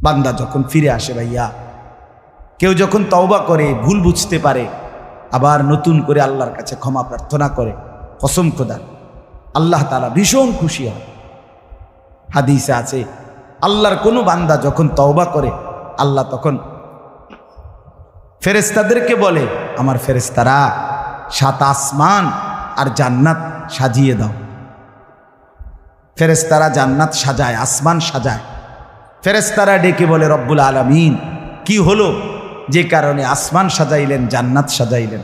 বান্দা যখন ফিরে আসে ভাইয়া, কেউ যখন তওবা করে, ভুল বুঝতে পারে, আবার নতুন করে আল্লাহর কাছে ক্ষমা প্রার্থনা করে, কসম খোদার আল্লাহ তাআলা ভীষণ খুশি হয়। হাদিসে আছে আল্লাহর কোনো বান্দা যখন তওবা করে, আল্লাহ তখন ফেরেশতাদেরকে বলে, আমার ফেরেশতারা 7 আসমান আর জান্নাত সাজিয়ে দাও। ফেরেশতারা জান্নাত সাজায়, আসমান সাজায়। ফেরেশতারা ডেকে বলে, রব্বুল আলামিন কি হলো যে কারণে আসমান সাজাইলেন, জান্নাত সাজাইলেন?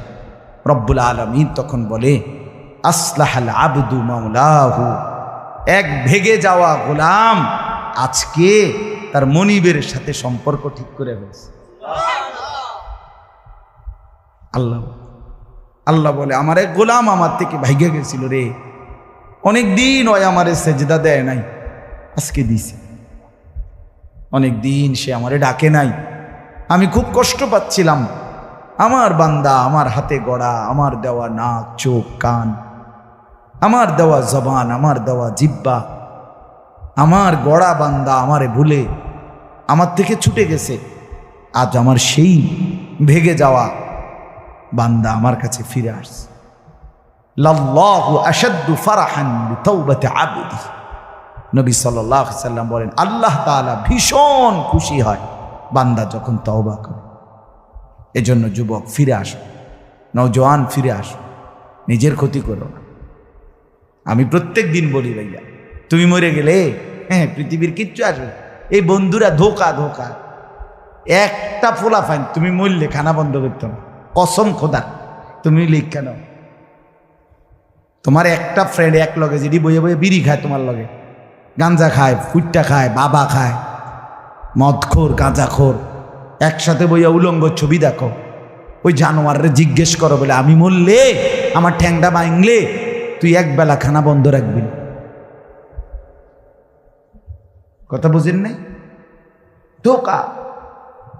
রব্বুল আলামিন তখন বলে, আসলাহাল আবদু মাওলাহু, এক ভেগে যাওয়া গোলাম আজকে তার মনিবের সাথে সম্পর্ক ঠিক করে ফেলছে। আল্লাহ আল্লাহ বলে, আমার এক গোলাম আমার থেকে ভাইগে গেছিল রে, অনেক দিন ওই আমারে সেজদা দেয় নাই, আজকে দিছে। অনেক দিন সে আমারে ডাকে নাই, আমি খুব কষ্ট পাচ্ছিলাম। আমার বান্দা আমার হাতে গড়া, আমার দেওয়া নাক, চোখ, কান, আমার দেওয়া জবান, আমার দেওয়া জিহ্বা, আমার গড়া বান্দা আমারে ভুলে আমার থেকে ছুটে গেছে। আজ আমার সেই ভেগে যাওয়া বান্দা আমার কাছে ফিরে আসছে। লাল্লাহু আশাদ্দু ফারাহান বিতাওবাতি আবদি, নবী সাল্লাল্লাহু আলাইহি সাল্লাম বলেন, আল্লাহ তাআলা ভীষণ খুশি হয় বান্দা যখন তওবা করে। এজন্য যুবক ফিরে আসো, নওজোয়ান ফিরে আসো, নিজের ক্ষতি করো না। আমি প্রত্যেক দিন বলি ভাইয়া, তুমি মরে গেলে পৃথিবীর কিচ্ছু আসবে, এই বন্ধুরা ধোকা ধোকা। একটা ফোলা ফাইন, তুমি মরলে খানা বন্ধ করতো না, কসম খোদা। তুমি লিখ কেন, তোমার একটা ফ্রেন্ড এক লগে যেটি বইয়ে বইয়ে বিড়ি খায়, তোমার লগে গাঞ্জা খায়, ফুটটা খায়, বাবা খায়, মদখোর, গাঁজাখোর, একসাথে বইয়া উলঙ্গ ছবি দেখো, ওই জানোয়ারে জিজ্ঞেস করো বলে, আমি মরলে আমার ঠ্যাংটা ভাঙলে তুই একবেলা খানা বন্ধ রাখবি। কথা বুঝেন নাই? ধোকা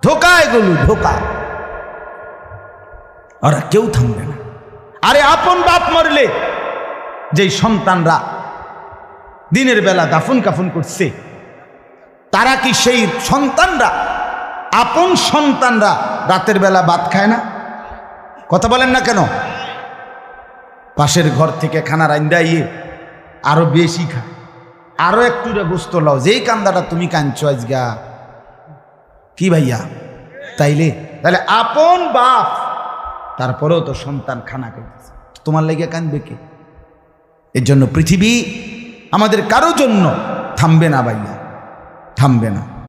ধোকা, এগুলো ধোকা। ওরা কেউ থামবে না। আরে আপন বাপ মরলে যেই সন্তানরা দিনের বেলা দাফন কাফন করছে, তারা কি সেই সন্তানরা, আপন সন্তানরা রাতের বেলা ভাত খায় না? কথা বলেন না কেন? পাশের ঘর থেকে খানা রাইন্দা ইয়ে আরো বেশি খায়, আরো একটু গোস্ত লাও, যেই কান্দাটা তুমি কাঁদছো আজগা। কি ভাইয়া? তাইলে তাহলে আপন বাপ, তারপরেও তো সন্তান খানা খাইতেছে, তোমার লেগে কাঁদবে কে? এর জন্য পৃথিবী আমাদের কারো জন্য থামবে না ভাইয়া, থামবে না।